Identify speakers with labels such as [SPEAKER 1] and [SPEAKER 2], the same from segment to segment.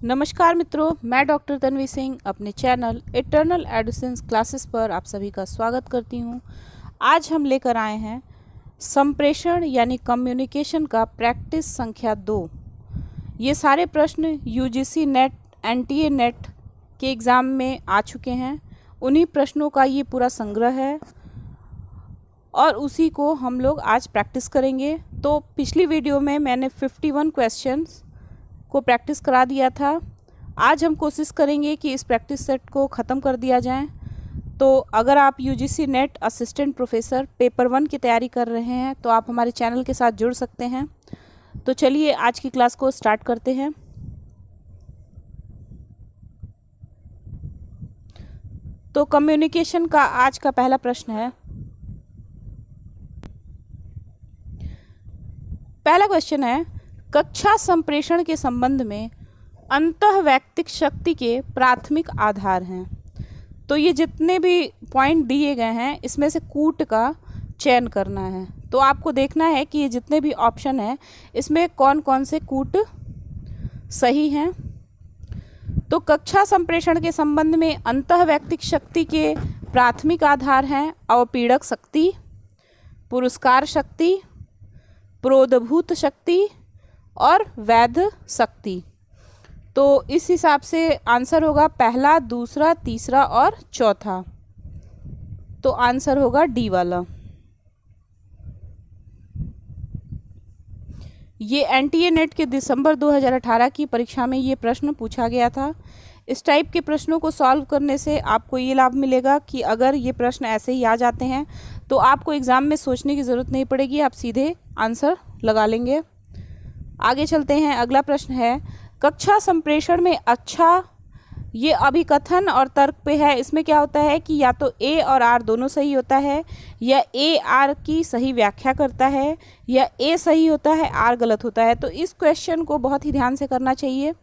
[SPEAKER 1] नमस्कार मित्रों, मैं डॉक्टर तन्वी सिंह अपने चैनल इटर्नल एडुसेंस क्लासेस पर आप सभी का स्वागत करती हूं। आज हम लेकर आए हैं संप्रेषण यानी कम्युनिकेशन का प्रैक्टिस संख्या 2। ये सारे प्रश्न यूजीसी नेट एनटीए नेट के एग्ज़ाम में आ चुके हैं। उन्हीं प्रश्नों का ये पूरा संग्रह है और उसी को हम लोग आज प्रैक्टिस करेंगे। तो पिछली वीडियो में मैंने 51 क्वेश्चंस को प्रैक्टिस करा दिया था। आज हम कोशिश करेंगे कि इस प्रैक्टिस सेट को ख़त्म कर दिया जाए। तो अगर आप UGC net assistant professor paper 1 की तैयारी कर रहे हैं तो आप हमारे चैनल के साथ जुड़ सकते हैं। तो चलिए आज की क्लास को स्टार्ट करते हैं। तो कम्युनिकेशन का आज का पहला प्रश्न है। पहला क्वेश्चन है, कक्षा संप्रेषण के संबंध में अंतःवैयक्तिक शक्ति के प्राथमिक आधार हैं। तो ये जितने भी पॉइंट दिए गए हैं इसमें से कूट का चयन करना है। तो आपको देखना है कि ये जितने भी ऑप्शन हैं इसमें कौन कौन से कूट सही हैं। तो कक्षा संप्रेषण के संबंध में अंतःवैयक्तिक शक्ति के प्राथमिक आधार हैं अवपीड़क शक्ति, पुरस्कार शक्ति, प्रोद्भूत शक्ति और वैध शक्ति। तो इस हिसाब से आंसर होगा पहला, दूसरा, तीसरा और चौथा। तो आंसर होगा डी वाला। ये एनटीए नेट के दिसंबर 2018 की परीक्षा में ये प्रश्न पूछा गया था। इस टाइप के प्रश्नों को सॉल्व करने से आपको ये लाभ मिलेगा कि अगर ये प्रश्न ऐसे ही आ जाते हैं तो आपको एग्ज़ाम में सोचने की ज़रूरत नहीं पड़ेगी, आप सीधे आंसर लगा लेंगे। आगे चलते हैं। अगला प्रश्न है, कक्षा संप्रेषण में अच्छा, ये अभिकथन और तर्क पे है। इसमें क्या होता है कि या तो ए और आर दोनों सही होता है, या ए आर की सही व्याख्या करता है, या ए सही होता है आर गलत होता है। तो इस क्वेश्चन को बहुत ही ध्यान से करना चाहिए।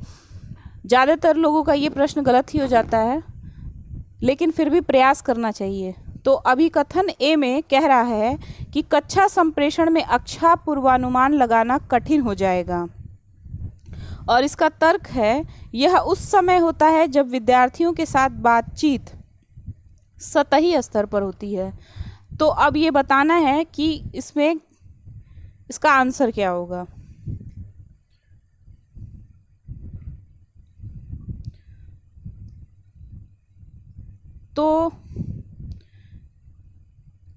[SPEAKER 1] ज़्यादातर लोगों का ये प्रश्न गलत ही हो जाता है, लेकिन फिर भी प्रयास करना चाहिए। तो अभिकथन ए में कह रहा है कि कक्षा संप्रेषण में अच्छा पूर्वानुमान लगाना कठिन हो जाएगा। और इसका तर्क है, यह उस समय होता है जब विद्यार्थियों के साथ बातचीत सतही स्तर पर होती है। तो अब ये बताना है कि इसमें इसका आंसर क्या होगा। तो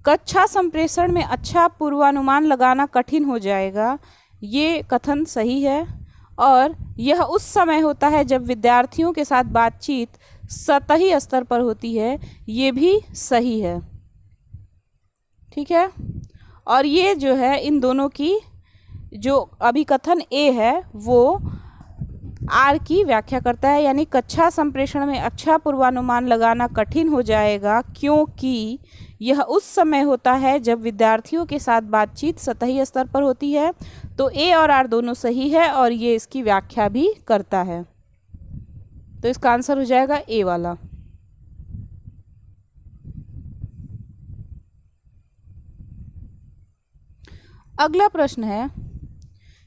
[SPEAKER 1] कक्षा संप्रेषण में अच्छा पूर्वानुमान लगाना कठिन हो जाएगा, ये कथन सही है। और यह उस समय होता है जब विद्यार्थियों के साथ बातचीत सतही स्तर पर होती है, ये भी सही है। ठीक है। और ये जो है इन दोनों की जो अभिकथन ए है वो आर की व्याख्या करता है, यानी कक्षा संप्रेषण में अच्छा पूर्वानुमान लगाना कठिन हो जाएगा क्योंकि यह उस समय होता है जब विद्यार्थियों के साथ बातचीत सतही स्तर पर होती है। तो ए और आर दोनों सही है और ये इसकी व्याख्या भी करता है। तो इसका आंसर हो जाएगा ए वाला। अगला प्रश्न है,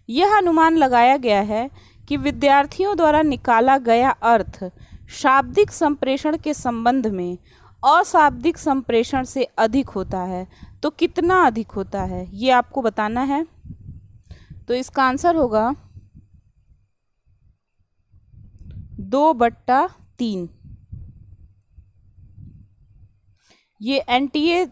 [SPEAKER 1] यह अनुमान लगाया गया है कि विद्यार्थियों द्वारा निकाला गया अर्थ शाब्दिक संप्रेषण के संबंध में अशाब्दिक संप्रेषण से अधिक होता है। तो कितना अधिक होता है ये आपको बताना है। तो इसका आंसर होगा 2/3। ये एनटीए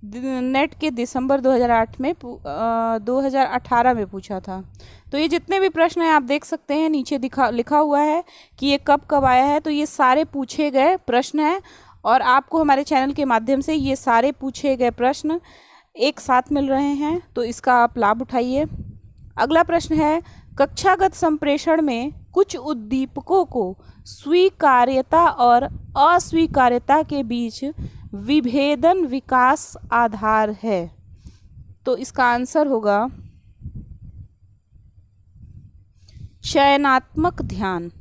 [SPEAKER 1] नेट के दिसंबर 2018 में पूछा था। तो ये जितने भी प्रश्न हैं आप देख सकते हैं नीचे लिखा हुआ है कि ये कब कब आया है। तो ये सारे पूछे गए प्रश्न हैं और आपको हमारे चैनल के माध्यम से ये सारे पूछे गए प्रश्न एक साथ मिल रहे हैं, तो इसका आप लाभ उठाइए। अगला प्रश्न है, कक्षागत संप्रेषण में कुछ उद्दीपकों को स्वीकार्यता और अस्वीकार्यता के बीच विभेदन विकास आधार है। तो इसका आंसर होगा चयनात्मक ध्यान।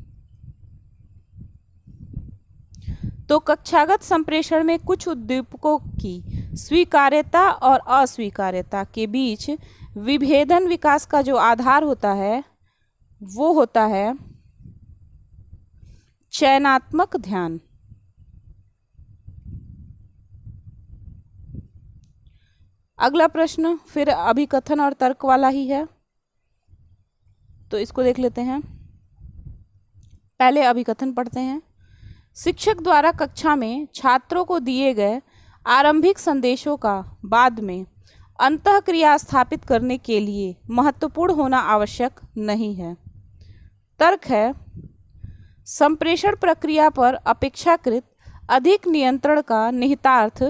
[SPEAKER 1] तो कक्षागत संप्रेषण में कुछ उद्दीपकों की स्वीकार्यता और अस्वीकार्यता के बीच विभेदन विकास का जो आधार होता है वो होता है चयनात्मक ध्यान। अगला प्रश्न फिर अभिकथन और तर्क वाला ही है, तो इसको देख लेते हैं। पहले अभिकथन पढ़ते हैं। शिक्षक द्वारा कक्षा में छात्रों को दिए गए आरंभिक संदेशों का बाद में अंतःक्रिया स्थापित करने के लिए महत्वपूर्ण होना आवश्यक नहीं है। तर्क है, संप्रेषण प्रक्रिया पर अपेक्षाकृत अधिक नियंत्रण का निहितार्थ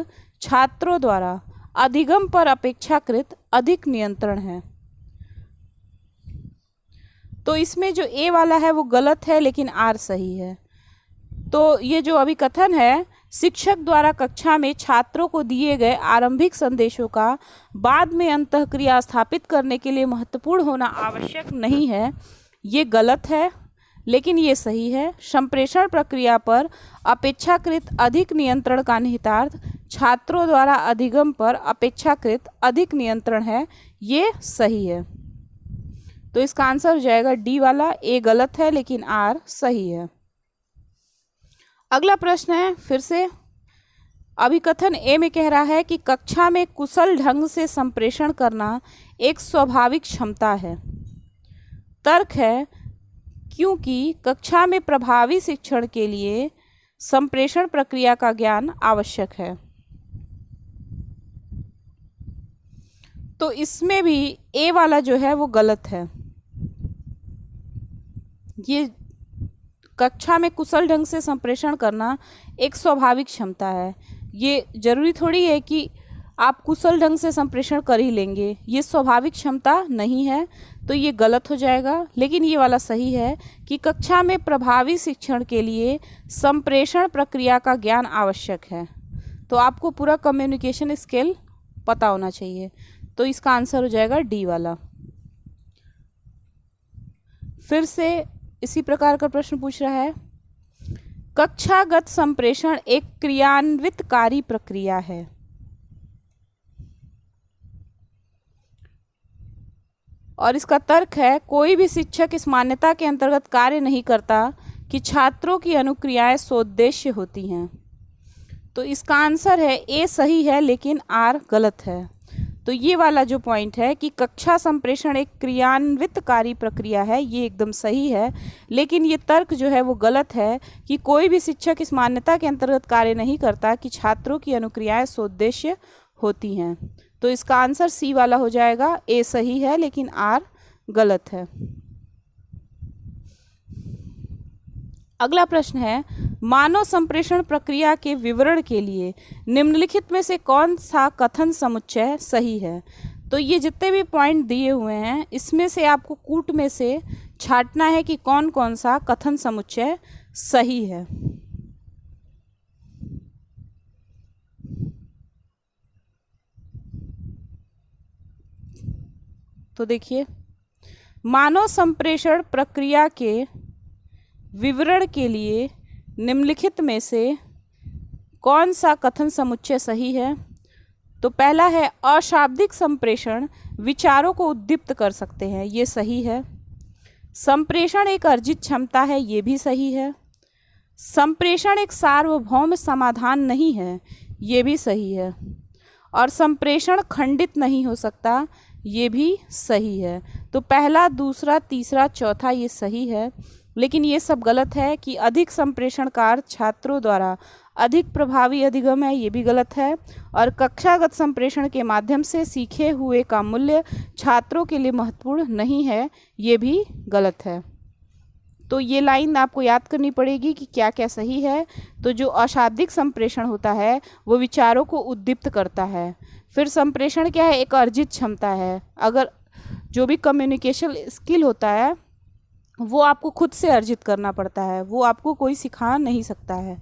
[SPEAKER 1] छात्रों द्वारा अधिगम पर अपेक्षाकृत अधिक नियंत्रण है। तो इसमें जो ए वाला है वो गलत है, लेकिन आर सही है। तो ये जो अभिकथन है, शिक्षक द्वारा कक्षा में छात्रों को दिए गए आरंभिक संदेशों का बाद में अंतःक्रिया स्थापित करने के लिए महत्वपूर्ण होना आवश्यक नहीं है, ये गलत है, लेकिन ये सही है। संप्रेषण प्रक्रिया पर अपेक्षाकृत अधिक नियंत्रण का निहितार्थ छात्रों द्वारा अधिगम पर अपेक्षाकृत अधिक नियंत्रण है, ये सही है। तो इसका आंसर हो जाएगा डी वाला। ए गलत है, लेकिन आर सही है। अगला प्रश्न है, फिर से अभिकथन ए में कह रहा है कि कक्षा में कुशल ढंग से संप्रेषण करना एक स्वाभाविक क्षमता है। तर्क है, क्योंकि कक्षा में प्रभावी शिक्षण के लिए संप्रेषण प्रक्रिया का ज्ञान आवश्यक है। तो इसमें भी ए वाला जो है वो गलत है। ये कक्षा में कुशल ढंग से संप्रेषण करना एक स्वाभाविक क्षमता है। ये जरूरी थोड़ी है कि आप कुशल ढंग से संप्रेषण कर ही लेंगे, ये स्वाभाविक क्षमता नहीं है, तो ये गलत हो जाएगा। लेकिन ये वाला सही है कि कक्षा में प्रभावी शिक्षण के लिए संप्रेषण प्रक्रिया का ज्ञान आवश्यक है। तो आपको पूरा कम्युनिकेशन स्किल पता होना चाहिए, तो इसका आंसर हो जाएगा डी वाला। फिर से इसी प्रकार का प्रश्न पूछ रहा है, कक्षागत संप्रेषण एक क्रियान्वितकारी प्रक्रिया है। और इसका तर्क है, कोई भी शिक्षक इस मान्यता के अंतर्गत कार्य नहीं करता कि छात्रों की अनुक्रियाएं सोद्देश्य होती हैं। तो इसका आंसर है ए सही है, लेकिन आर गलत है। तो ये वाला जो पॉइंट है कि कक्षा संप्रेषण एक क्रियान्वितकारी प्रक्रिया है, ये एकदम सही है, लेकिन ये तर्क जो है वो गलत है कि कोई भी शिक्षक इस मान्यता के अंतर्गत कार्य नहीं करता कि छात्रों की अनुक्रियाएं सोद्देश्य होती हैं। तो इसका आंसर सी वाला हो जाएगा। ए सही है, लेकिन आर गलत है। अगला प्रश्न है, मानव संप्रेषण प्रक्रिया के विवरण के लिए निम्नलिखित में से कौन सा कथन समुच्चय सही है। तो ये जितने भी पॉइंट दिए हुए हैं, इसमें से आपको कूट में से छांटना है कि कौन कौन सा कथन समुच्चय सही है। तो देखिए, मानव संप्रेषण प्रक्रिया के विवरण के लिए निम्नलिखित में से कौन सा कथन समुच्चय सही है। तो पहला है, अशाब्दिक संप्रेषण विचारों को उद्दीप्त कर सकते हैं, ये सही है। संप्रेषण एक अर्जित क्षमता है, ये भी सही है। संप्रेषण एक सार्वभौम समाधान नहीं है, ये भी सही है। और संप्रेषण खंडित नहीं हो सकता, ये भी सही है। तो पहला, दूसरा, तीसरा, चौथा ये सही है, लेकिन ये सब गलत है कि अधिक संप्रेषण का अर्थ छात्रों द्वारा अधिक प्रभावी अधिगम है, ये भी गलत है। और कक्षागत संप्रेषण के माध्यम से सीखे हुए का मूल्य छात्रों के लिए महत्वपूर्ण नहीं है, ये भी गलत है। तो ये लाइन आपको याद करनी पड़ेगी कि क्या क्या सही है। तो जो अशाब्दिक संप्रेषण होता है वो विचारों को उद्दीप्त करता है। फिर संप्रेषण क्या है, एक अर्जित क्षमता है। अगर जो भी कम्युनिकेशन स्किल होता है वो आपको खुद से अर्जित करना पड़ता है, वो आपको कोई सिखा नहीं सकता है।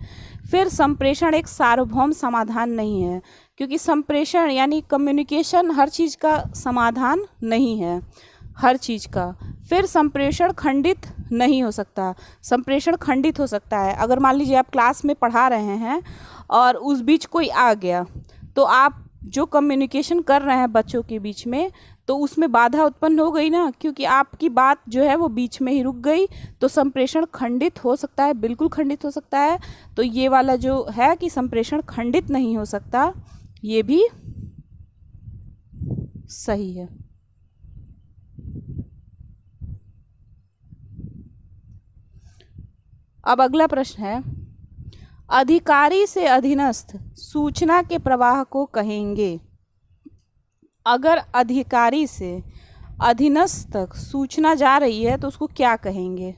[SPEAKER 1] फिर संप्रेषण एक सार्वभौम समाधान नहीं है, क्योंकि संप्रेषण यानी कम्युनिकेशन हर चीज़ का समाधान नहीं है, हर चीज़ का। फिर संप्रेषण खंडित नहीं हो सकता। संप्रेषण खंडित हो सकता है, अगर मान लीजिए आप क्लास में पढ़ा रहे हैं और उस बीच कोई आ गया, तो आप जो कम्युनिकेशन कर रहे हैं बच्चों के बीच में, तो तो उसमें बाधा उत्पन्न हो गई ना, क्योंकि आपकी बात जो है वो बीच में ही रुक गई, तो संप्रेषण खंडित हो सकता है, बिल्कुल खंडित हो सकता है। तो ये वाला जो है कि संप्रेषण खंडित नहीं हो सकता, ये भी सही है। अब अगला प्रश्न है, अधिकारी से अधीनस्थ सूचना के प्रवाह को कहेंगे। अगर अधिकारी से अधीनस्थ तक सूचना जा रही है तो उसको क्या कहेंगे?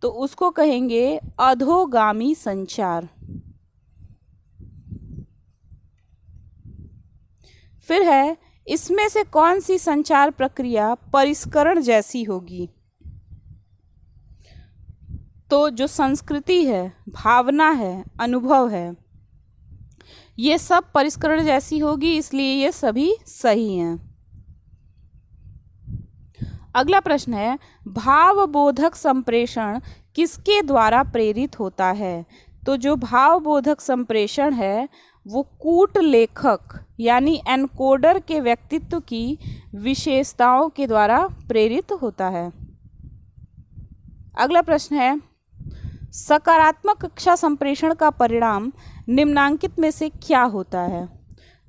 [SPEAKER 1] तो उसको कहेंगे अधोगामी संचार। फिर है, इसमें से कौन सी संचार प्रक्रिया परिष्करण जैसी होगी? तो जो संस्कृति है, भावना है, अनुभव है, ये सब परिष्करण जैसी होगी, इसलिए ये सभी सही हैं। अगला प्रश्न है, भावबोधक संप्रेषण किसके द्वारा प्रेरित होता है? तो जो भावबोधक संप्रेषण है वो कूट लेखक यानी एनकोडर के व्यक्तित्व की विशेषताओं के द्वारा प्रेरित होता है। अगला प्रश्न है, सकारात्मक कक्षा संप्रेषण का परिणाम निम्नांकित में से क्या होता है?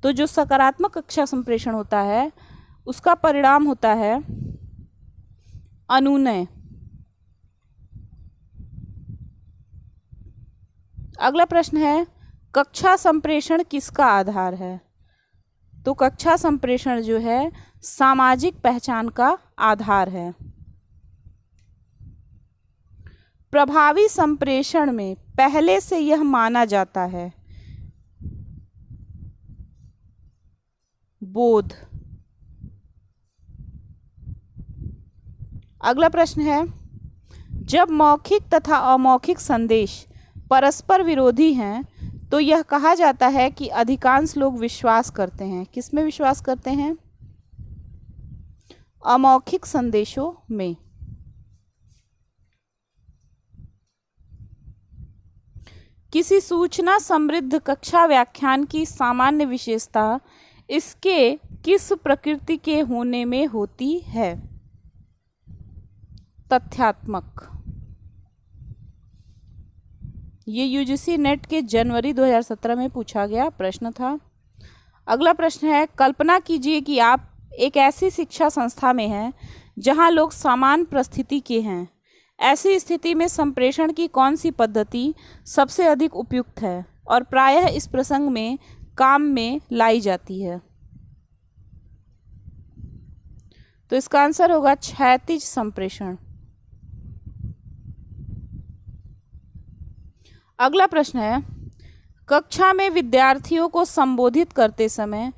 [SPEAKER 1] तो जो सकारात्मक कक्षा संप्रेषण होता है उसका परिणाम होता है अनुनय। अगला प्रश्न है, कक्षा संप्रेषण किसका आधार है? तो कक्षा संप्रेषण जो है सामाजिक पहचान का आधार है। प्रभावी संप्रेषण में पहले से यह माना जाता है बोध। अगला प्रश्न है, जब मौखिक तथा अमौखिक संदेश परस्पर विरोधी हैं तो यह कहा जाता है कि अधिकांश लोग विश्वास करते हैं। किसमें विश्वास करते हैं? अमौखिक संदेशों में। किसी सूचना समृद्ध कक्षा व्याख्यान की सामान्य विशेषता इसके किस प्रकृति के होने में होती है? तथ्यात्मक। ये यूजीसी नेट के जनवरी 2017 में पूछा गया प्रश्न था। अगला प्रश्न है, कल्पना कीजिए कि आप एक ऐसी शिक्षा संस्था में हैं जहां लोग समान परिस्थिति के हैं। ऐसी स्थिति में संप्रेषण की कौन सी पद्धति सबसे अधिक उपयुक्त है और प्रायः इस प्रसंग में काम में लाई जाती है? तो इसका आंसर होगा क्षैतिज संप्रेषण। अगला प्रश्न है, कक्षा में विद्यार्थियों को संबोधित करते समय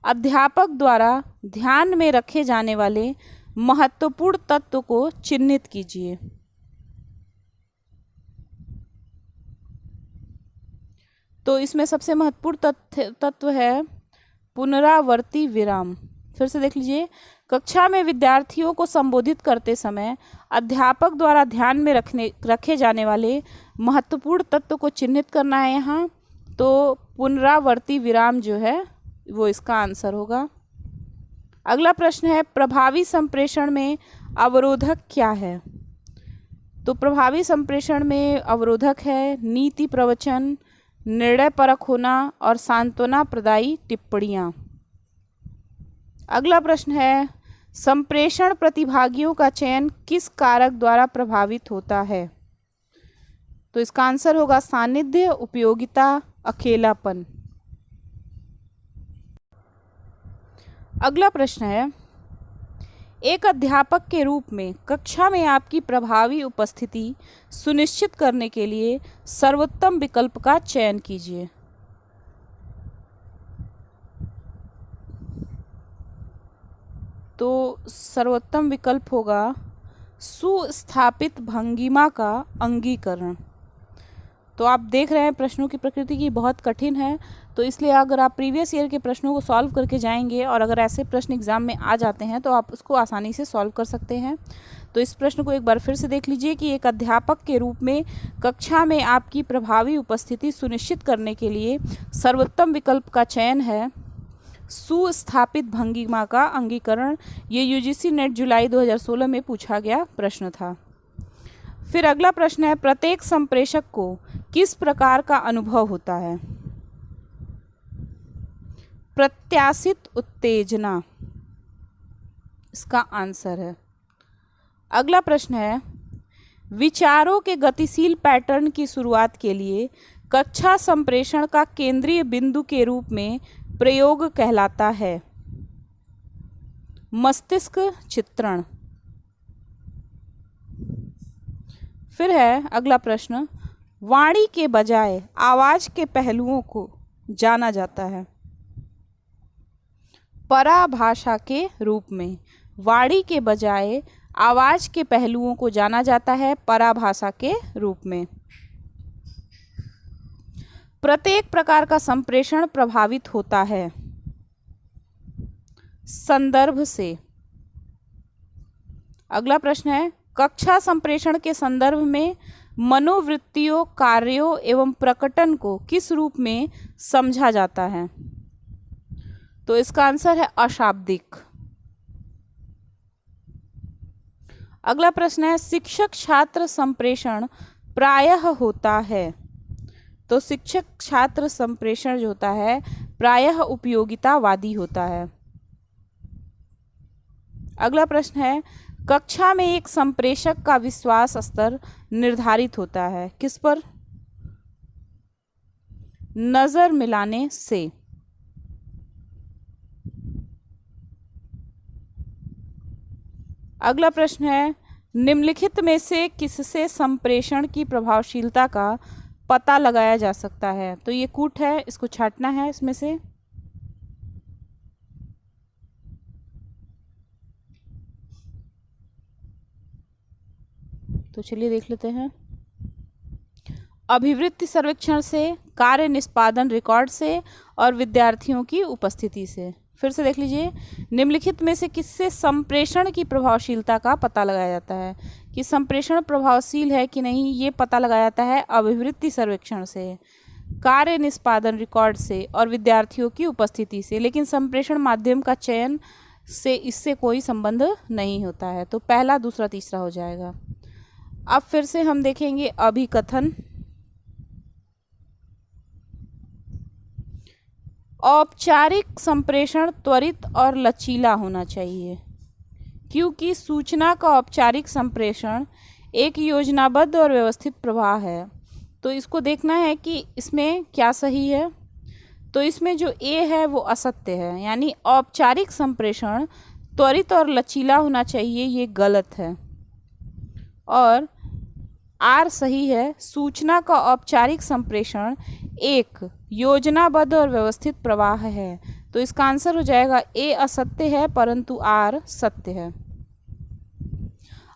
[SPEAKER 1] अध्यापक द्वारा ध्यान में रखे जाने वाले महत्वपूर्ण तत्व को चिन्हित कीजिए। तो इसमें सबसे महत्वपूर्ण तत्व है पुनरावर्ती विराम। फिर से देख लीजिए, कक्षा में विद्यार्थियों को संबोधित करते समय अध्यापक द्वारा ध्यान में रखे जाने वाले महत्वपूर्ण तत्व को चिन्हित करना है यहाँ। तो पुनरावर्ती विराम जो है वो इसका आंसर होगा। अगला प्रश्न है, प्रभावी संप्रेषण में अवरोधक क्या है? तो प्रभावी संप्रेषण में अवरोधक है नीति प्रवचन, निर्णय परक होना और सांत्वना प्रदायी टिप्पणियाँ। अगला प्रश्न है, संप्रेषण प्रतिभागियों का चयन किस कारक द्वारा प्रभावित होता है? तो इसका आंसर होगा सानिध्य, उपयोगिता, अकेलापन। अगला प्रश्न है, एक अध्यापक के रूप में कक्षा में आपकी प्रभावी उपस्थिति सुनिश्चित करने के लिए सर्वोत्तम विकल्प का चयन कीजिए। तो सर्वोत्तम विकल्प होगा सुस्थापित भंगिमा का अंगीकरण। तो आप देख रहे हैं प्रश्नों की प्रकृति की बहुत कठिन है, तो इसलिए अगर आप प्रीवियस ईयर के प्रश्नों को सॉल्व करके जाएंगे और अगर ऐसे प्रश्न एग्जाम में आ जाते हैं तो आप उसको आसानी से सॉल्व कर सकते हैं। तो इस प्रश्न को एक बार फिर से देख लीजिए कि एक अध्यापक के रूप में कक्षा में आपकी प्रभावी उपस्थिति सुनिश्चित करने के लिए सर्वोत्तम विकल्प का चयन है सुस्थापित भंगिमा का अंगीकरण। ये यूजीसी नेट जुलाई 2016 में पूछा गया प्रश्न था। फिर अगला प्रश्न है, प्रत्येक संप्रेषक को किस प्रकार का अनुभव होता है? प्रत्याशित उत्तेजना इसका आंसर है। अगला प्रश्न है, विचारों के गतिशील पैटर्न की शुरुआत के लिए कक्षा संप्रेषण का केंद्रीय बिंदु के रूप में प्रयोग कहलाता है? मस्तिष्क चित्रण। फिर है अगला प्रश्न, वाणी के बजाय आवाज के पहलुओं को जाना जाता है? पराभाषा के रूप में। वाणी के बजाय आवाज के पहलुओं को जाना जाता है पराभाषा के रूप में। प्रत्येक प्रकार का संप्रेषण प्रभावित होता है संदर्भ से। अगला प्रश्न है, कक्षा संप्रेषण के संदर्भ में मनोवृत्तियों, कार्यों एवं प्रकटन को किस रूप में समझा जाता है? तो इसका आंसर है अशाब्दिक। अगला प्रश्न है, शिक्षक छात्र संप्रेषण प्रायः होता है? तो शिक्षक छात्र संप्रेषण जो होता है प्रायः उपयोगितावादी होता है। अगला प्रश्न है, कक्षा में एक संप्रेषक का विश्वास स्तर निर्धारित होता है किस पर? नजर मिलाने से। अगला प्रश्न है, निम्नलिखित में से किससे संप्रेषण की प्रभावशीलता का पता लगाया जा सकता है? तो ये कूट है, इसको छांटना है इसमें से। तो चलिए देख लेते हैं। अभिवृत्ति सर्वेक्षण से, कार्य निष्पादन रिकॉर्ड से और विद्यार्थियों की उपस्थिति से। फिर से देख लीजिए, निम्नलिखित में से किससे संप्रेषण की प्रभावशीलता का पता लगाया जाता है? कि संप्रेषण प्रभावशील है कि नहीं ये पता लगाया जाता है अभिवृत्ति सर्वेक्षण से, कार्य निष्पादन रिकॉर्ड से और विद्यार्थियों की उपस्थिति से। लेकिन संप्रेषण माध्यम का चयन से इससे कोई संबंध नहीं होता है। तो पहला, दूसरा, तीसरा हो जाएगा। अब फिर से हम देखेंगे अभिकथन। औपचारिक संप्रेषण त्वरित और लचीला होना चाहिए, क्योंकि सूचना का औपचारिक संप्रेषण एक योजनाबद्ध और व्यवस्थित प्रवाह है। तो इसको देखना है कि इसमें क्या सही है। तो इसमें जो ए है वो असत्य है, यानी औपचारिक संप्रेषण त्वरित और लचीला होना चाहिए, ये गलत है। और आर सही है, सूचना का औपचारिक संप्रेषण एक योजनाबद्ध और व्यवस्थित प्रवाह है। तो इसका आंसर हो जाएगा ए असत्य है परंतु आर सत्य है।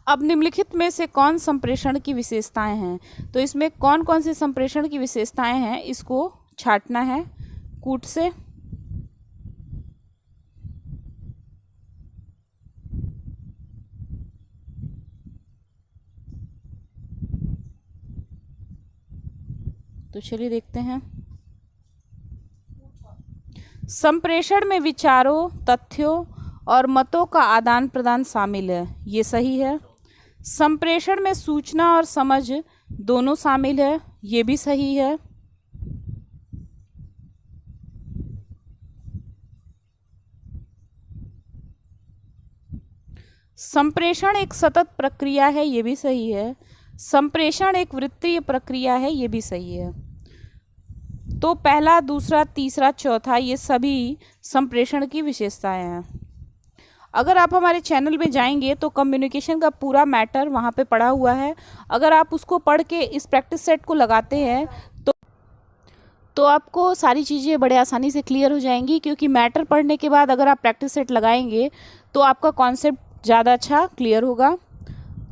[SPEAKER 1] अब निम्नलिखित में से कौन संप्रेषण की विशेषताएं हैं? तो इसमें कौन कौन सी संप्रेषण की विशेषताएं हैं इसको छांटना है कूट से। तो चलिए देखते हैं। संप्रेषण में विचारों, तथ्यों और मतों का आदान प्रदान शामिल है, ये सही है। संप्रेषण में सूचना और समझ दोनों शामिल है, ये भी सही है। संप्रेषण एक सतत प्रक्रिया है, ये भी सही है। संप्रेषण एक वृत्तीय प्रक्रिया है, ये भी सही है। तो पहला, दूसरा, तीसरा, चौथा ये सभी संप्रेषण की विशेषताएं हैं। अगर आप हमारे चैनल में जाएंगे तो कम्युनिकेशन का पूरा मैटर वहाँ पे पड़ा हुआ है। अगर आप उसको पढ़ के इस प्रैक्टिस सेट को लगाते हैं तो आपको सारी चीज़ें बड़े आसानी से क्लियर हो जाएंगी, क्योंकि मैटर पढ़ने के बाद अगर आप प्रैक्टिस सेट लगाएंगे तो आपका कॉन्सेप्ट ज़्यादा अच्छा क्लियर होगा।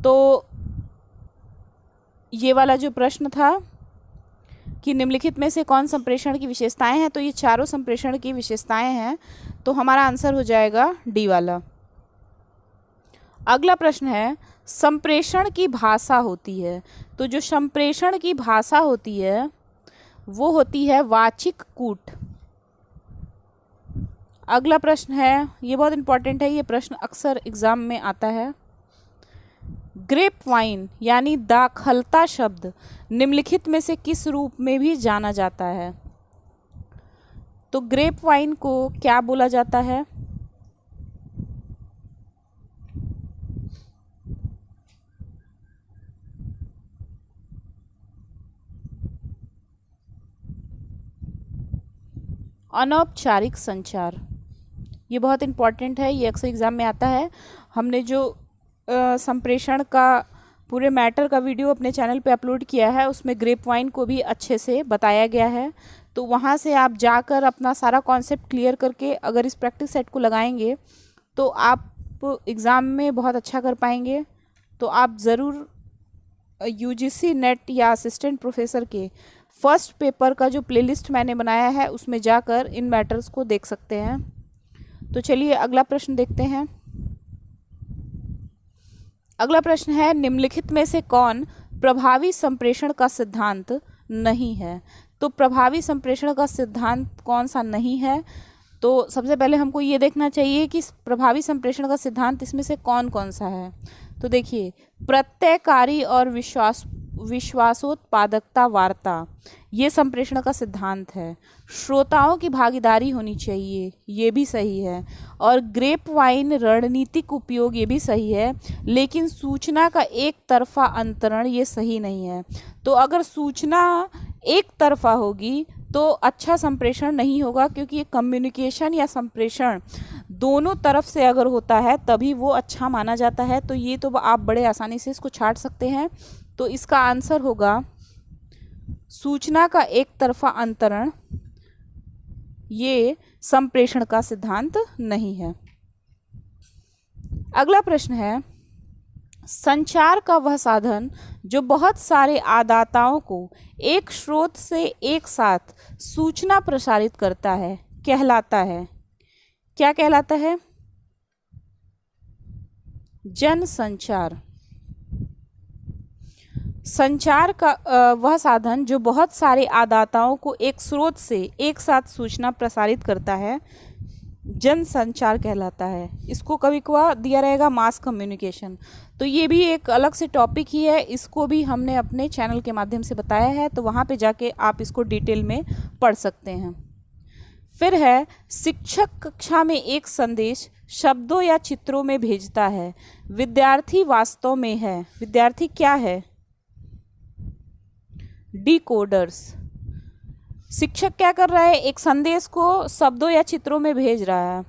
[SPEAKER 1] तो ये वाला जो प्रश्न था कि निम्नलिखित में से कौन संप्रेषण की विशेषताएं हैं, तो ये चारों संप्रेषण की विशेषताएं हैं। तो हमारा आंसर हो जाएगा डी वाला। अगला प्रश्न है, संप्रेषण की भाषा होती है। तो जो संप्रेषण की भाषा होती है वो होती है वाचिक कूट। अगला प्रश्न है, ये बहुत इंपॉर्टेंट है, ये प्रश्न अक्सर एग्जाम में आता है। ग्रेप वाइन यानी दाखलता शब्द निम्नलिखित में से किस रूप में भी जाना जाता है? तो ग्रेप वाइन को क्या बोला जाता है? अनौपचारिक संचार। ये बहुत इंपॉर्टेंट है, ये अक्सर एग्जाम में आता है। हमने जो संप्रेषण का पूरे मैटर का वीडियो अपने चैनल पे अपलोड किया है, उसमें ग्रेप वाइन को भी अच्छे से बताया गया है। तो वहाँ से आप जाकर अपना सारा कॉन्सेप्ट क्लियर करके अगर इस प्रैक्टिस सेट को लगाएंगे तो आप एग्ज़ाम में बहुत अच्छा कर पाएंगे। तो आप ज़रूर यूजीसी नेट या असिस्टेंट प्रोफेसर के फर्स्ट पेपर का जो प्लेलिस्ट मैंने बनाया है उसमें जाकर इन मैटर्स को देख सकते हैं। तो चलिए अगला प्रश्न देखते हैं। अगला प्रश्न है, निम्नलिखित में से कौन प्रभावी संप्रेषण का सिद्धांत नहीं है? तो प्रभावी संप्रेषण का सिद्धांत कौन सा नहीं है? तो सबसे पहले हमको ये देखना चाहिए कि प्रभावी संप्रेषण का सिद्धांत इसमें से कौन कौन सा है। तो देखिए, प्रत्ययकारी और विश्वासोत्पादकता वार्ता, ये संप्रेषण का सिद्धांत है। श्रोताओं की भागीदारी होनी चाहिए, ये भी सही है। और ग्रेप वाइन रणनीतिक उपयोग, ये भी सही है। लेकिन सूचना का एक तरफा अंतरण, ये सही नहीं है। तो अगर सूचना एक तरफा होगी तो अच्छा संप्रेषण नहीं होगा, क्योंकि ये कम्युनिकेशन या संप्रेषण दोनों तरफ से अगर होता है तभी वो अच्छा माना जाता है। तो ये तो आप बड़े आसानी से इसको छाट सकते हैं। तो इसका आंसर होगा सूचना का एक तरफा अंतरण, ये संप्रेषण का सिद्धांत नहीं है। अगला प्रश्न है, संचार का वह साधन जो बहुत सारे आदाताओं को एक स्रोत से एक साथ सूचना प्रसारित करता है कहलाता है, क्या कहलाता है? जनसंचार। संचार का वह साधन जो बहुत सारे आदाताओं को एक स्रोत से एक साथ सूचना प्रसारित करता है, जनसंचार कहलाता है। इसको कभी कभार दिया रहेगा मास कम्युनिकेशन। तो ये भी एक अलग से टॉपिक ही है, इसको भी हमने अपने चैनल के माध्यम से बताया है, तो वहाँ पे जाके आप इसको डिटेल में पढ़ सकते हैं। फिर है, शिक्षक कक्षा में एक संदेश शब्दों या चित्रों में भेजता है, विद्यार्थी वास्तव में है। विद्यार्थी क्या है? डिकोडर्स। शिक्षक क्या कर रहा है? एक संदेश को शब्दों या चित्रों में भेज रहा है,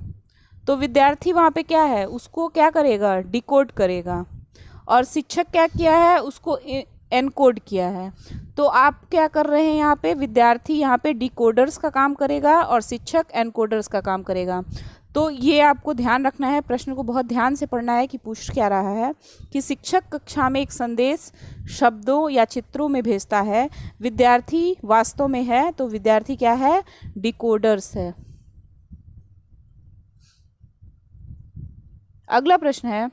[SPEAKER 1] तो विद्यार्थी वहाँ पे क्या है? उसको क्या करेगा? डिकोड करेगा। और शिक्षक क्या किया है? उसको एनकोड किया है। तो आप क्या कर रहे हैं यहाँ पे? विद्यार्थी यहाँ पे डिकोडर्स का काम करेगा और शिक्षक एनकोडर्स का काम करेगा। तो ये आपको ध्यान रखना है, प्रश्न को बहुत ध्यान से पढ़ना है कि पूछ क्या रहा है कि शिक्षक कक्षा में एक संदेश शब्दों या चित्रों में भेजता है, विद्यार्थी वास्तव में है। तो विद्यार्थी क्या है? डिकोडर्स है। अगला प्रश्न है,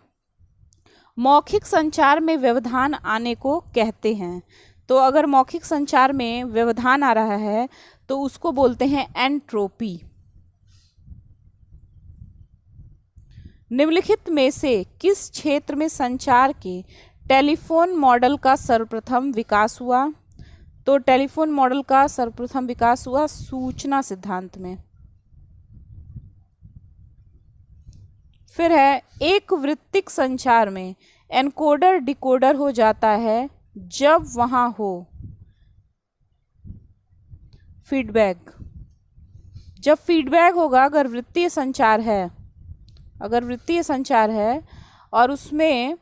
[SPEAKER 1] मौखिक संचार में व्यवधान आने को कहते हैं। तो अगर मौखिक संचार में व्यवधान आ रहा है तो उसको बोलते हैं एंट्रोपी। निम्नलिखित में से किस क्षेत्र में संचार के टेलीफोन मॉडल का सर्वप्रथम विकास हुआ? तो टेलीफोन मॉडल का सर्वप्रथम विकास हुआ सूचना सिद्धांत में। फिर है, एक वृत्तिक संचार में एनकोडर डिकोडर हो जाता है जब वहां हो फीडबैक। जब फीडबैक होगा, अगर वृत्तीय संचार है और उसमें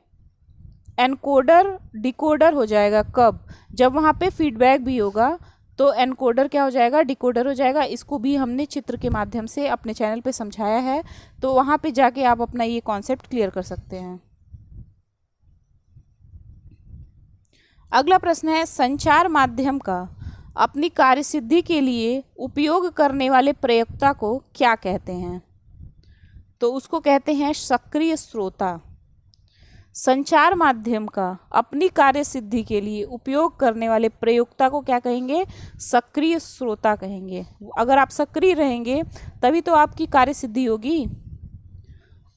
[SPEAKER 1] एनकोडर डिकोडर हो जाएगा, कब? जब वहाँ पे फीडबैक भी होगा। तो एनकोडर क्या हो जाएगा? डिकोडर हो जाएगा। इसको भी हमने चित्र के माध्यम से अपने चैनल पे समझाया है, तो वहाँ पे जाके आप अपना ये कॉन्सेप्ट क्लियर कर सकते हैं। अगला प्रश्न है, संचार माध्यम का अपनी कार्यसिद्धि के लिए उपयोग करने वाले प्रयोक्ता को क्या कहते हैं? तो उसको कहते हैं सक्रिय श्रोता। संचार माध्यम का अपनी कार्य सिद्धि के लिए उपयोग करने वाले प्रयोक्ता को क्या कहेंगे? सक्रिय श्रोता कहेंगे। अगर आप सक्रिय रहेंगे तभी तो आपकी कार्य सिद्धि होगी।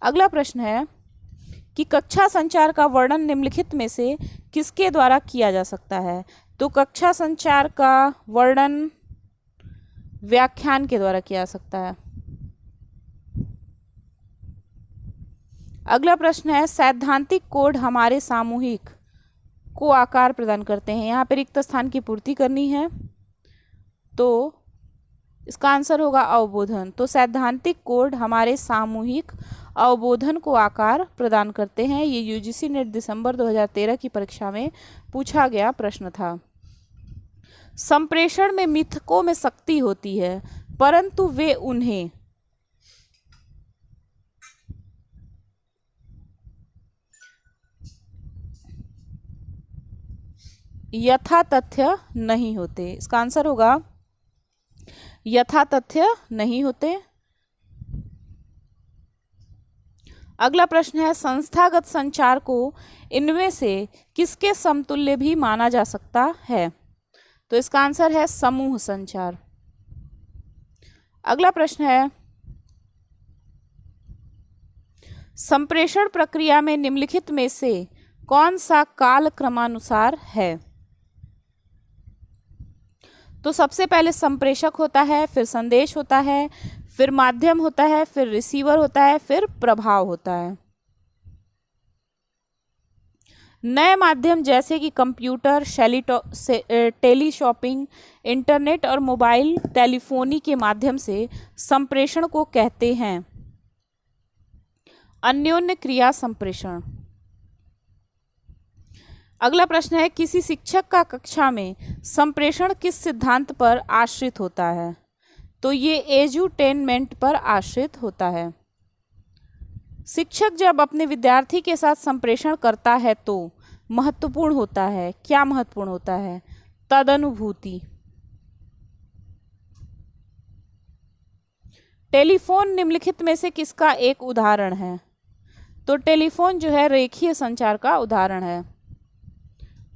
[SPEAKER 1] अगला प्रश्न है कि कक्षा संचार का वर्णन निम्नलिखित में से किसके द्वारा किया जा सकता है? तो कक्षा संचार का वर्णन व्याख्यान के द्वारा किया जा सकता है। अगला प्रश्न है सैद्धांतिक कोड हमारे सामूहिक को आकार प्रदान करते हैं। यहाँ पे रिक्त स्थान की पूर्ति करनी है, तो इसका आंसर होगा अवबोधन। तो सैद्धांतिक कोड हमारे सामूहिक अवबोधन को आकार प्रदान करते हैं। ये यूजीसी नेट दिसंबर 2013 की परीक्षा में पूछा गया प्रश्न था। संप्रेषण में मिथकों में शक्ति होती है, परंतु वे उन्हें यथातथ्य नहीं होते। इसका आंसर होगा यथातथ्य नहीं होते। अगला प्रश्न है संस्थागत संचार को इनमें से किसके समतुल्य भी माना जा सकता है? तो इसका आंसर है समूह संचार। अगला प्रश्न है संप्रेषण प्रक्रिया में निम्नलिखित में से कौन सा काल क्रमानुसार है? तो सबसे पहले संप्रेषक होता है, फिर संदेश होता है, फिर माध्यम होता है, फिर रिसीवर होता है, फिर प्रभाव होता है। नए माध्यम जैसे कि कंप्यूटर, टेली शॉपिंग, इंटरनेट और मोबाइल टेलीफोनी के माध्यम से संप्रेषण को कहते हैं अन्योन्य क्रिया संप्रेषण। अगला प्रश्न है किसी शिक्षक का कक्षा में संप्रेषण किस सिद्धांत पर आश्रित होता है? तो ये एजुटेनमेंट पर आश्रित होता है। शिक्षक जब अपने विद्यार्थी के साथ संप्रेषण करता है तो महत्वपूर्ण होता है, क्या महत्वपूर्ण होता है? तदनुभूति। टेलीफोन निम्नलिखित में से किसका एक उदाहरण है? तो टेलीफोन जो है रेखीय संचार का उदाहरण है।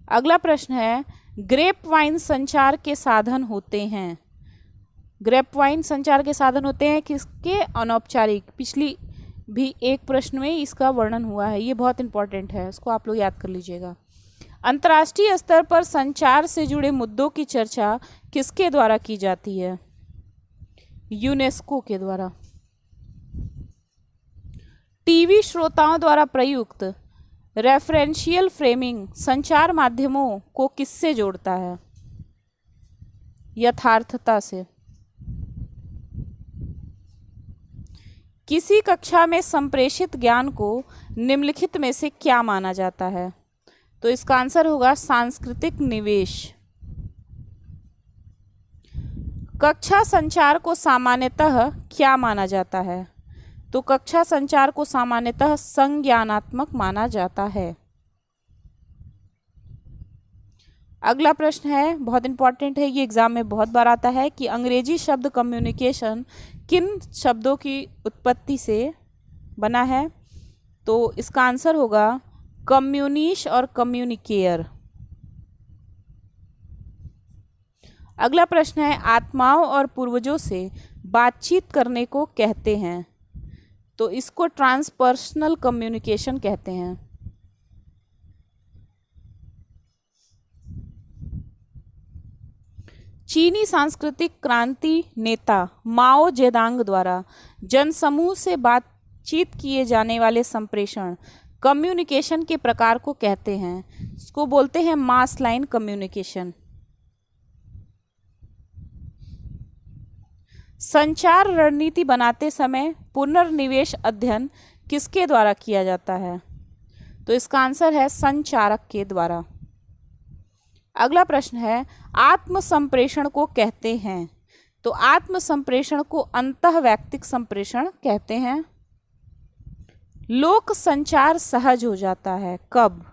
[SPEAKER 1] अगला प्रश्न है ग्रेप वाइन संचार के साधन होते हैं। ग्रेप वाइन संचार के साधन होते हैं किसके? अनौपचारिक। पिछली भी एक प्रश्न में इसका वर्णन हुआ है, ये बहुत इंपॉर्टेंट है, इसको आप लोग याद कर लीजिएगा। अंतर्राष्ट्रीय स्तर पर संचार से जुड़े मुद्दों की चर्चा किसके द्वारा की जाती है? यूनेस्को के द्वारा। टीवी श्रोताओं द्वारा प्रयुक्त रेफरेंशियल फ्रेमिंग संचार माध्यमों को किससे जोड़ता है? यथार्थता से। किसी कक्षा में संप्रेषित ज्ञान को निम्नलिखित में से क्या माना जाता है? तो इसका आंसर होगा सांस्कृतिक निवेश। कक्षा संचार को सामान्यतः क्या माना जाता है? तो कक्षा संचार को सामान्यतः संज्ञानात्मक माना जाता है। अगला प्रश्न है बहुत इंपॉर्टेंट है, ये एग्जाम में बहुत बार आता है कि अंग्रेजी शब्द कम्युनिकेशन किन शब्दों की उत्पत्ति से बना है? तो इसका आंसर होगा कम्युनिश और कम्युनिकेयर। अगला प्रश्न है आत्माओं और पूर्वजों से बातचीत करने को कहते हैं, तो इसको ट्रांसपर्सनल कम्युनिकेशन कहते हैं। चीनी सांस्कृतिक क्रांति नेता माओ जेदांग द्वारा जनसमूह से बातचीत किए जाने वाले संप्रेषण कम्युनिकेशन के प्रकार को कहते हैं, इसको बोलते हैं मास लाइन कम्युनिकेशन। संचार रणनीति बनाते समय पुनर्निवेश अध्ययन किसके द्वारा किया जाता है? तो इसका आंसर है संचारक के द्वारा। अगला प्रश्न है आत्म संप्रेषण को कहते हैं, तो आत्म संप्रेषण को अंतःवैयक्तिक संप्रेषण कहते हैं। लोक संचार सहज हो जाता है कब?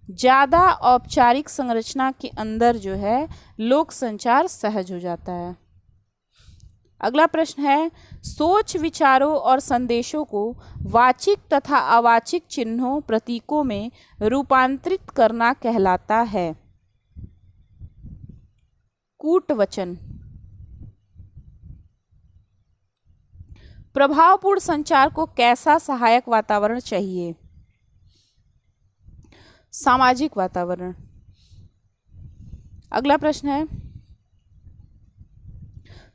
[SPEAKER 1] ज़्यादा औपचारिक संरचना के अंदर जो है लोक संचार सहज हो जाता है। अगला प्रश्न है, सोच, विचारों और संदेशों को वाचिक तथा अवाचिक चिन्हों, प्रतीकों में रूपांतरित करना कहलाता है। कूटवचन। प्रभावपूर्ण संचार को कैसा सहायक वातावरण चाहिए? सामाजिक वातावरण। अगला प्रश्न है,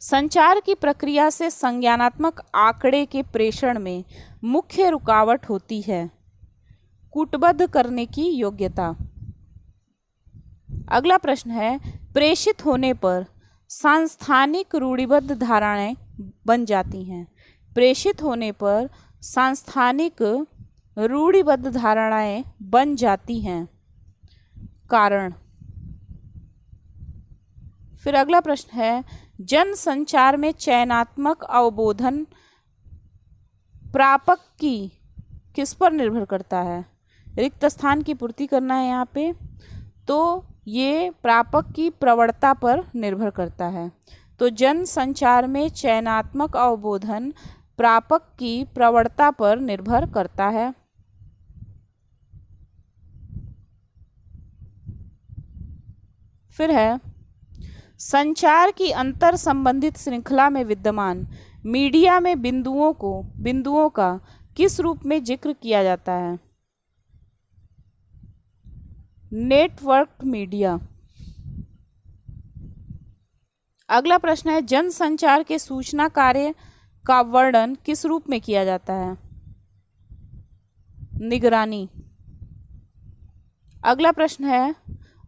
[SPEAKER 1] संचार की प्रक्रिया से संज्ञानात्मक आंकड़े के प्रेषण में मुख्य रुकावट होती है। कूटबद्ध करने की योग्यता। अगला प्रश्न है, प्रेषित होने पर सांस्थानिक रूढ़िबद्ध धारणाएं बन जाती हैं। प्रेषित होने पर सांस्थानिक रूढ़िबद्ध धारणाएं बन जाती हैं। कारण। फिर अगला प्रश्न है, जन संचार में चयनात्मक अवबोधन प्रापक की किस पर निर्भर करता है? रिक्त स्थान की पूर्ति करना है यहाँ पे, तो ये प्रापक की प्रवणता पर निर्भर करता है। तो जन संचार में चयनात्मक अवबोधन प्रापक की प्रवणता पर निर्भर करता है। फिर है, संचार की अंतर संबंधित श्रृंखला में विद्यमान मीडिया में बिंदुओं का किस रूप में जिक्र किया जाता है? Network media. अगला प्रश्न है, जनसंचार के सूचना कार्य का वर्णन किस रूप में किया जाता है? निगरानी। अगला प्रश्न है,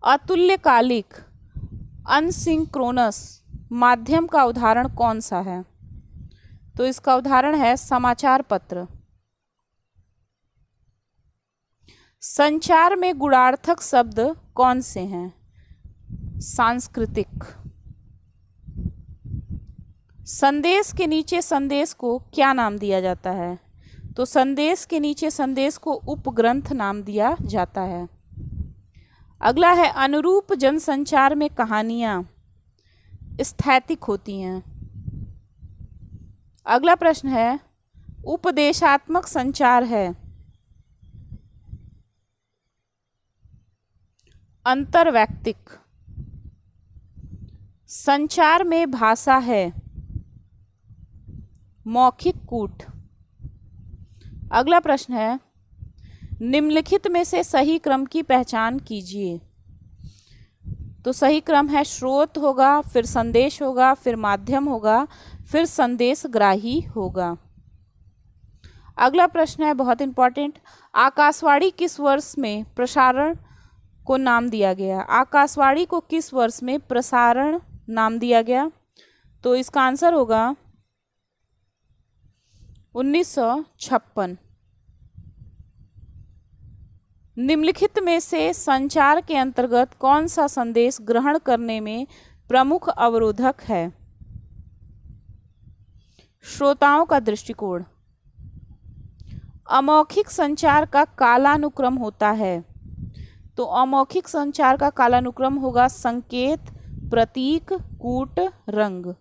[SPEAKER 1] अतुल्यकालिक अनसिंक्रोनस माध्यम का उदाहरण कौन सा है? तो इसका उदाहरण है समाचार पत्र। संचार में गुणार्थक शब्द कौन से हैं? सांस्कृतिक। संदेश के नीचे संदेश को क्या नाम दिया जाता है? तो संदेश के नीचे संदेश को उपग्रंथ नाम दिया जाता है। अगला है, अनुरूप जनसंचार में कहानियां स्थैतिक होती हैं। अगला प्रश्न है, उपदेशात्मक संचार है। अंतर्वैयक्तिक। संचार में भाषा है। मौखिक कूट। अगला प्रश्न है, निम्नलिखित में से सही क्रम की पहचान कीजिए। तो सही क्रम है, स्रोत होगा, फिर संदेश होगा, फिर माध्यम होगा, फिर संदेशग्राही होगा। अगला प्रश्न है बहुत इंपॉर्टेंट, आकाशवाणी किस वर्ष में प्रसारण को नाम दिया गया? आकाशवाणी को किस वर्ष में प्रसारण नाम दिया गया? तो इसका आंसर होगा 1956। निम्नलिखित में से संचार के अंतर्गत कौन सा संदेश ग्रहण करने में प्रमुख अवरोधक है? श्रोताओं का दृष्टिकोण। अमौखिक संचार का कालानुक्रम होता है। तो अमौखिक संचार का कालानुक्रम होगा संकेत, प्रतीक, कूट, रंग।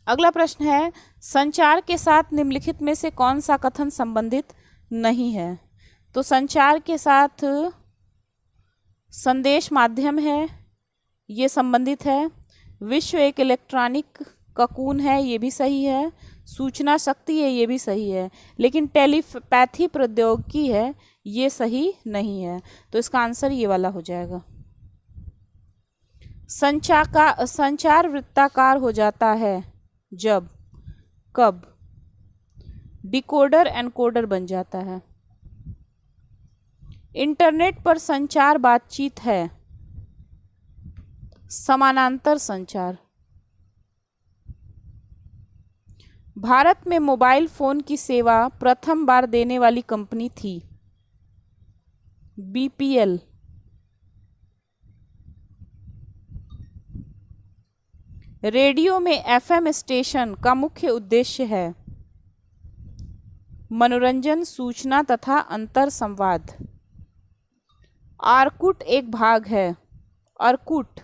[SPEAKER 1] अगला प्रश्न है, संचार के साथ निम्नलिखित में से कौन सा कथन संबंधित नहीं है? तो संचार के साथ संदेश माध्यम है, ये संबंधित है। विश्व एक इलेक्ट्रॉनिक ककून है, ये भी सही है। सूचना शक्ति है, ये भी सही है। लेकिन टेलीपैथी प्रौद्योगिकी है, ये सही नहीं है। तो इसका आंसर ये वाला हो जाएगा। संचार वृत्ताकार हो जाता है जब, कब? डिकोडर एनकोडर बन जाता है। इंटरनेट पर संचार बातचीत है। समानांतर संचार। भारत में मोबाइल फोन की सेवा प्रथम बार देने वाली कंपनी थी। बीपीएल। रेडियो में एफएम स्टेशन का मुख्य उद्देश्य है मनोरंजन, सूचना तथा अंतर संवाद। आर्कुट एक भाग है। अर्कुट,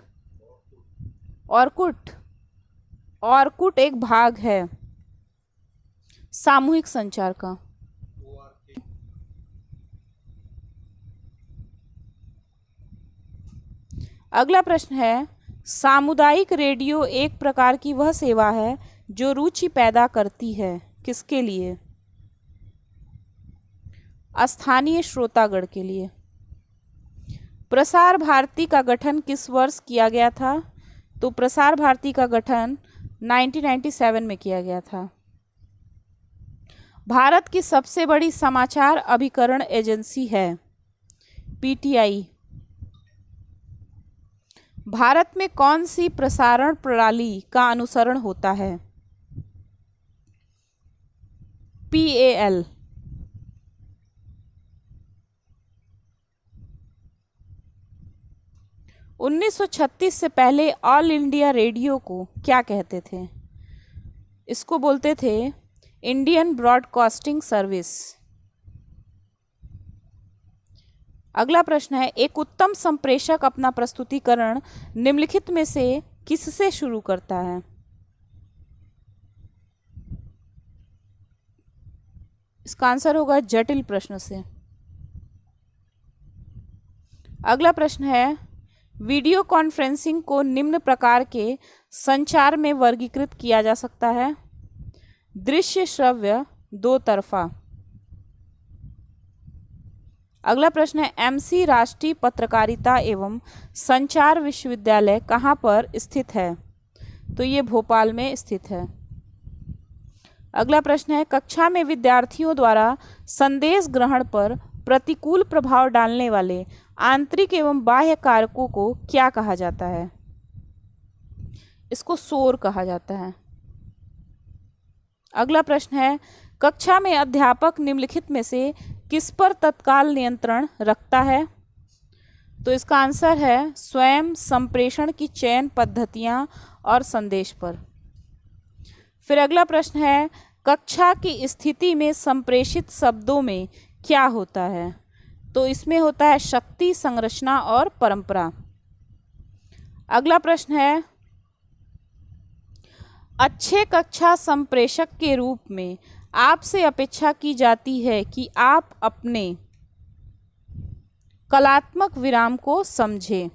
[SPEAKER 1] ऑर्कुट एक भाग है सामूहिक संचार का। अगला प्रश्न है, सामुदायिक रेडियो एक प्रकार की वह सेवा है जो रुचि पैदा करती है, किसके लिए? स्थानीय श्रोतागण के लिए। प्रसार भारती का गठन किस वर्ष किया गया था? तो प्रसार भारती का गठन 1997 में किया गया था। भारत की सबसे बड़ी समाचार अभिकरण एजेंसी है पीटीआई। भारत में कौन सी प्रसारण प्रणाली का अनुसरण होता है? पीएएल। 1936 से पहले ऑल इंडिया रेडियो को क्या कहते थे? इसको बोलते थे इंडियन ब्रॉडकास्टिंग सर्विस। अगला प्रश्न है, एक उत्तम संप्रेषक अपना प्रस्तुतिकरण निम्नलिखित में से किससे शुरू करता है? इसका आंसर होगा जटिल प्रश्न से। अगला प्रश्न है, वीडियो कॉन्फ्रेंसिंग को निम्न प्रकार के संचार में वर्गीकृत किया जा सकता है। दृश्य, श्रव्य, दो तरफा। अगला प्रश्न है, एमसी राष्ट्रीय पत्रकारिता एवं संचार विश्वविद्यालय कहाँ पर स्थित है? तो ये भोपाल में स्थित है। अगला प्रश्न है, कक्षा में विद्यार्थियों द्वारा संदेश ग्रहण पर प्रतिकूल प्रभाव डालने वाले आंतरिक एवं बाह्य कारकों को क्या कहा जाता है? इसको शोर कहा जाता है। अगला प्रश्न है, कक्षा में अध्यापक निम्नलिखित में से किस पर तत्काल नियंत्रण रखता है? तो इसका आंसर है स्वयं संप्रेषण की चयन पद्धतियां और संदेश पर। फिर अगला प्रश्न है, कक्षा की स्थिति में संप्रेषित शब्दों में क्या होता है? तो इसमें होता है शक्ति, संरचना और परंपरा। अगला प्रश्न है, अच्छे कक्षा संप्रेषक के रूप में आपसे अपेक्षा की जाती है कि आप अपने कलात्मक विराम को समझें।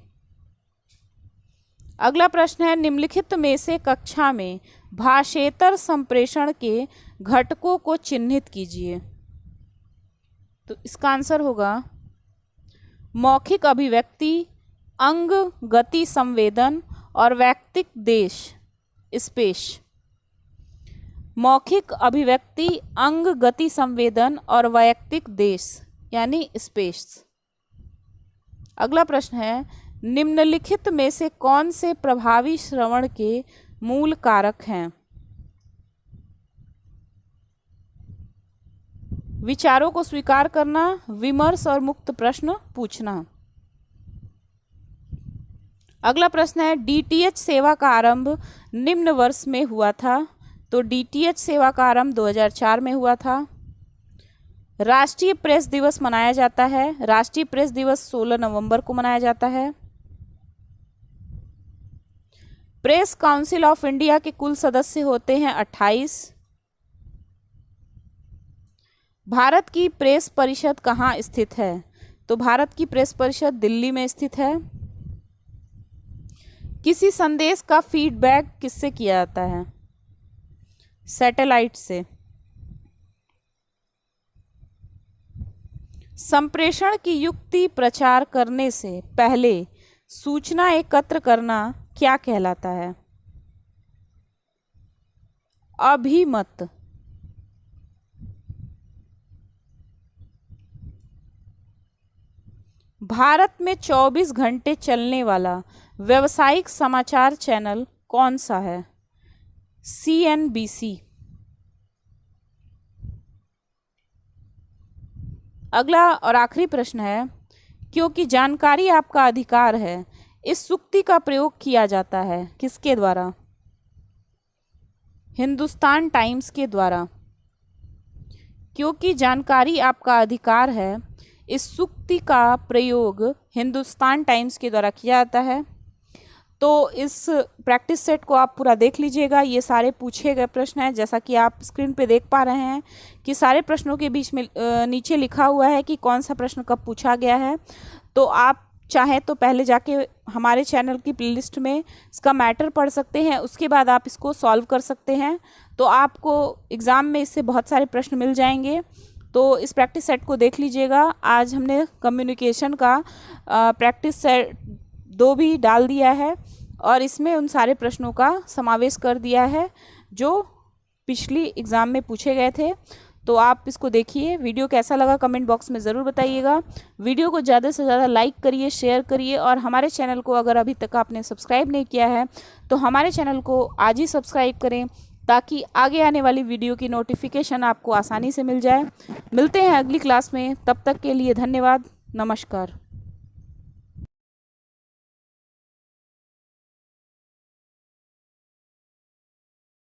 [SPEAKER 1] अगला प्रश्न है, निम्नलिखित में से कक्षा में भाषेतर संप्रेषण के घटकों को चिन्हित कीजिए। तो इसका आंसर होगा मौखिक अभिव्यक्ति, अंग गति संवेदन और वैयक्तिक देश स्पेश। मौखिक अभिव्यक्ति, अंग गति संवेदन और वैयक्तिक देश यानी स्पेस। अगला प्रश्न है, निम्नलिखित में से कौन से प्रभावी श्रवण के मूल कारक हैं? विचारों को स्वीकार करना, विमर्श और मुक्त प्रश्न पूछना। अगला प्रश्न है, डीटीएच सेवा का आरंभ निम्न वर्ष में हुआ था। तो डीटीएच सेवा का आरंभ 2004 में हुआ था। राष्ट्रीय प्रेस दिवस मनाया जाता है। राष्ट्रीय प्रेस दिवस 16 नवंबर को मनाया जाता है। प्रेस काउंसिल ऑफ इंडिया के कुल सदस्य होते हैं 28। भारत की प्रेस परिषद कहाँ स्थित है? तो भारत की प्रेस परिषद दिल्ली में स्थित है। किसी संदेश का फीडबैक किससे किया जाता है? सैटेलाइट से। संप्रेषण की युक्ति प्रचार करने से पहले सूचना एकत्र करना क्या कहलाता है? अभिमत। भारत में 24 घंटे चलने वाला व्यावसायिक समाचार चैनल कौन सा है? सीएनबीसी। अगला और आखिरी प्रश्न है, क्योंकि जानकारी आपका अधिकार है, इस सूक्ति का प्रयोग किया जाता है किसके द्वारा? हिंदुस्तान टाइम्स के द्वारा। क्योंकि जानकारी आपका अधिकार है, इस सूक्ति का प्रयोग हिंदुस्तान टाइम्स के द्वारा किया जाता है। तो इस प्रैक्टिस सेट को आप पूरा देख लीजिएगा। ये सारे पूछे गए प्रश्न हैं, जैसा कि आप स्क्रीन पे देख पा रहे हैं कि सारे प्रश्नों के बीच में नीचे लिखा हुआ है कि कौन सा प्रश्न कब पूछा गया है। तो आप चाहें तो पहले जाके हमारे चैनल की प्लेलिस्ट में इसका मैटर पढ़ सकते हैं, उसके बाद आप इसको सॉल्व कर सकते हैं। तो आपको एग्ज़ाम में इससे बहुत सारे प्रश्न मिल जाएंगे। तो इस प्रैक्टिस सेट को देख लीजिएगा। आज हमने कम्युनिकेशन का प्रैक्टिस सेट 2 भी डाल दिया है और इसमें उन सारे प्रश्नों का समावेश कर दिया है जो पिछली एग्ज़ाम में पूछे गए थे। तो आप इसको देखिए। वीडियो कैसा लगा कमेंट बॉक्स में ज़रूर बताइएगा। वीडियो को ज़्यादा से ज़्यादा लाइक करिए, शेयर करिए और हमारे चैनल को अगर अभी तक आपने सब्सक्राइब नहीं किया है तो हमारे चैनल को आज ही सब्सक्राइब करें, ताकि आगे आने वाली वीडियो की नोटिफिकेशन आपको आसानी से मिल जाए। मिलते हैं अगली क्लास में, तब तक के लिए धन्यवाद, नमस्कार।